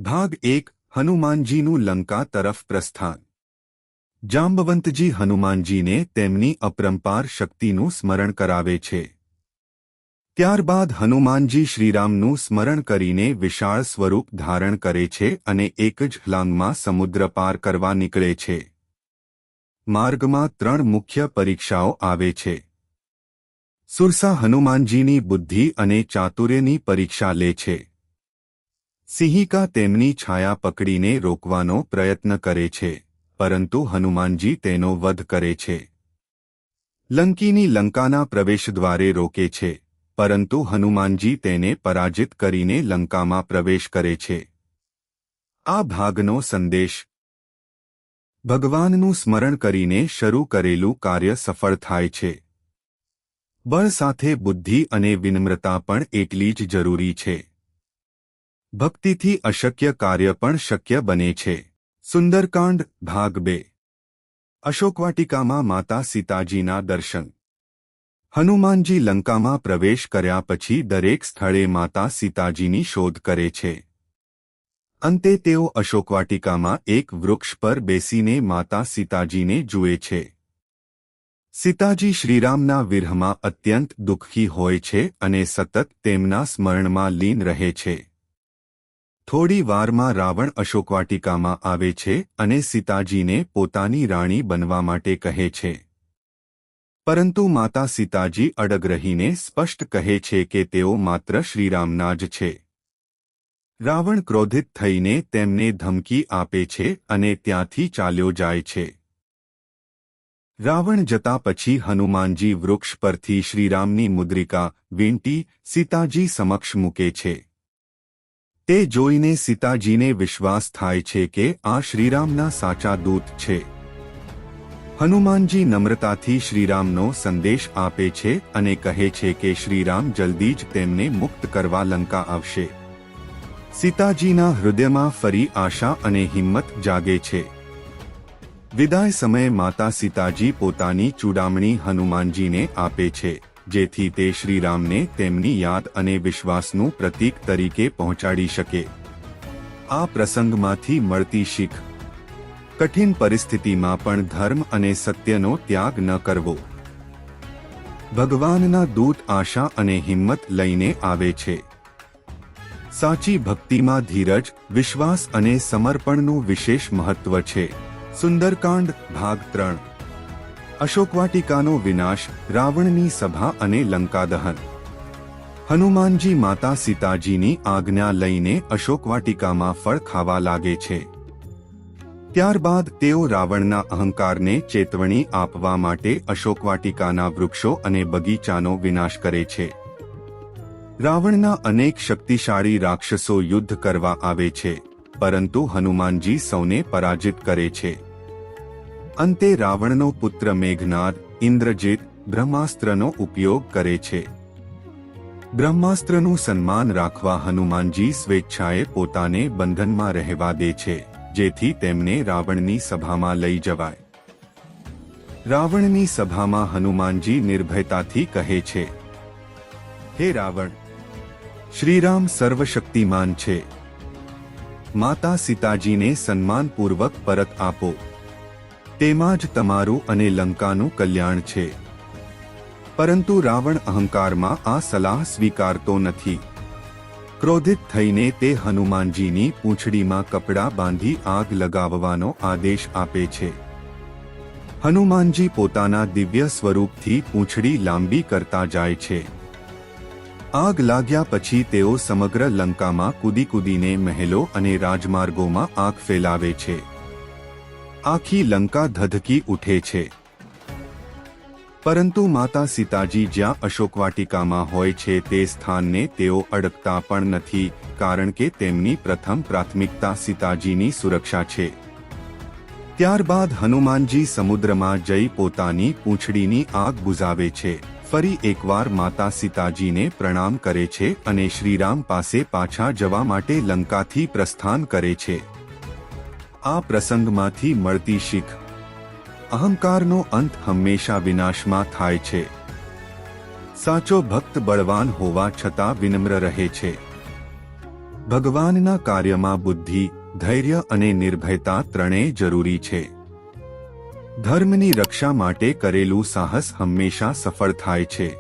ભાગ 1 હનુમાનજીનું લંકા તરફ પ્રસ્થાન। જાંબવંતજી હનુમાનજીને તેમની અપરંપાર શક્તિનું સ્મરણ કરાવે છે। ત્યારબાદ હનુમાનજી શ્રીરામનું સ્મરણ કરીને વિશાળ સ્વરૂપ ધારણ કરે છે અને એક જ છલાંગમાં સમુદ્ર પાર કરવા નીકળે છે। માર્ગમાં 3 મુખ્ય પરીક્ષાઓ આવે છે। સુરસા હનુમાનજીની બુદ્ધિ અને ચાતુર્યની પરીક્ષા લે છે। સિંહિકા તેમની છાયા પકડીને રોકવાનો પ્રયત્ન કરે છે, પરંતુ હનુમાનજી તેનો વધ કરે છે। લંકીની લંકાના પ્રવેશદ્વારે રોકે છે, પરંતુ હનુમાનજી તેને પરાજિત કરીને લંકામાં પ્રવેશ કરે છે। આ ભાગનો સંદેશ: ભગવાનનું સ્મરણ કરીને શરૂ કરેલું કાર્ય સફળ થાય છે। બળ સાથે બુદ્ધિ અને વિનમ્રતા પણ એટલી જ જરૂરી છે। ભક્તિથી અશક્ય કાર્ય પણ શક્ય બને છે। સુંદરકાંડ ભાગ 2 અશોકવાટિકામાં માતા સીતાજીના દર્શન। હનુમાનજી લંકામાં પ્રવેશ કર્યા પછી દરેક સ્થળે માતા સીતાજીની શોધ કરે છે। અંતે તેઓ અશોકવાટિકામાં એક વૃક્ષ પર બેસીને માતા સીતાજીને જુએ છે। સીતાજી શ્રીરામના વિરહમાં અત્યંત દુઃખી હોય છે અને સતત તેમના સ્મરણમાં લીન રહે છે। થોડી વારમાં રાવણ અશોકવાટિકામાં આવે છે અને સીતાજીને પોતાની રાણી બનવા માટે કહે છે, પરંતુ માતા સીતાજી અડગ રહીને સ્પષ્ટ કહે છે કે તેઓ માત્ર શ્રીરામના જ છે। રાવણ ક્રોધિત થઈને તેમને ધમકી આપે છે અને ત્યાંથી ચાલ્યો જાય છે। રાવણ જતા પછી હનુમાનજી વૃક્ષ પરથી શ્રીરામની મુદ્રિકા વીંટી સીતાજી સમક્ષ મૂકે છે। તે જોઈને સીતાજીને વિશ્વાસ થાય છે કે આ શ્રીરામના સાચા દૂત છે। હનુમાનજી નમ્રતાથી શ્રીરામનો સંદેશ આપે છે અને કહે છે કે શ્રીરામ જલ્દી જ તેમને મુક્ત કરવા લંકા આવશે। સીતાજીના હૃદયમાં ફરી આશા અને હિંમત જાગે છે। વિદાય સમયે માતા સીતાજી પોતાની ચૂડામણી હનુમાનજીને આપે છે, જેથી તે શ્રીરામને તેમની યાદ અને વિશ્વાસનું પ્રતીક તરીકે પહોંચાડી શકે। આ પ્રસંગમાંથી મળતી શીખ: કઠિન પરિસ્થિતિમાં પણ ધર્મ અને સત્યનો ત્યાગ ન કરવો। ભગવાનના દૂત આશા અને હિંમત લઈને આવે છે। સાચી ભક્તિમાં ધીરજ, વિશ્વાસ અને સમર્પણનું વિશેષ મહત્વ છે। સુંદરકાંડ ભાગ 3 અશોકવાટિકાનો વિનાશ, રાવણની સભા અને લંકાદહન। હનુમાનજી માતા સીતાજીની આજ્ઞા લઈને અશોકવાટિકામાં ફળ ખાવા લાગે છે। ત્યારબાદ તેઓ રાવણના અહંકારને ચેતવણી આપવા માટે અશોકવાટિકાના વૃક્ષો અને બગીચાનો વિનાશ કરે છે। રાવણના અનેક શક્તિશાળી રાક્ષસો યુદ્ધ કરવા આવે છે, પરંતુ હનુમાનજી સૌને પરાજિત કરે છે। અંતે રાવણનો પુત્ર મેઘનાદ, ઇન્દ્રજીત બ્રહ્માસ્ત્રનો ઉપયોગ કરે છે। બ્રહ્માસ્ત્રનું સન્માન રાખવા હનુમાનજી સ્વેચ્છાએ પોતાને બંધનમાં રહેવા દે છે, જેથી તેમને રાવણની સભામાં લઈ જવાય। રાવણની સભામાં હનુમાનજી નિર્ભયતાથી કહે છે, હે રાવણ, શ્રીરામ સર્વશક્તિમાન છે। માતા સીતાજીને સન્માનપૂર્વક પરત આપો, તેમાં જ તમારું અને લંકાનું કલ્યાણ છે। પરંતુ રાવણ અહંકારમાં આ સલાહ સ્વીકારતો નથી। ક્રોધિત થઈને તે હનુમાનજીની પૂંછડીમાં કપડાં બાંધી આગ લગાવવાનો આદેશ આપે છે। હનુમાનજી પોતાના દિવ્ય સ્વરૂપથી પૂંછડી લાંબી કરતા જાય છે। આગ લાગ્યા પછી તેઓ સમગ્ર લંકામાં કૂદીને મહેલો અને રાજમાર્ગોમાં આગ ફેલાવે છે। આખી લંકા ધધકી ઉઠે છે। પરંતુ માતા સીતાજી જ્યાં અશોકવાટિકામાં હોય છે તે સ્થાનને તેઓ અડકતા પણ નથી, કારણ કે તેમની પ્રથમ પ્રાથમિકતા સીતાજીની સુરક્ષા છે। ત્યારબાદ હનુમાનજી સમુદ્રમાં જઈ પોતાની પૂંછડીની આગ બુઝાવે છે, ફરી એકવાર માતા સીતાજીને પ્રણામ કરે છે અને શ્રીરામ પાસે પાછા જવા માટે લંકાથી પ્રસ્થાન કરે છે। આ પ્રસંગમાંથી મળતી શીખ: અહંકારનો અંત હંમેશા વિનાશમાં થાય છે। સાચો ભક્ત બળવાન હોવા છતાં વિનમ્ર રહે છે। ભગવાનના કાર્યમાં બુદ્ધિ, ધૈર્ય અને નિર્ભયતા ત્રણેય જરૂરી છે. ધર્મની રક્ષા માટે કરેલું સાહસ હંમેશા સફળ થાય છે.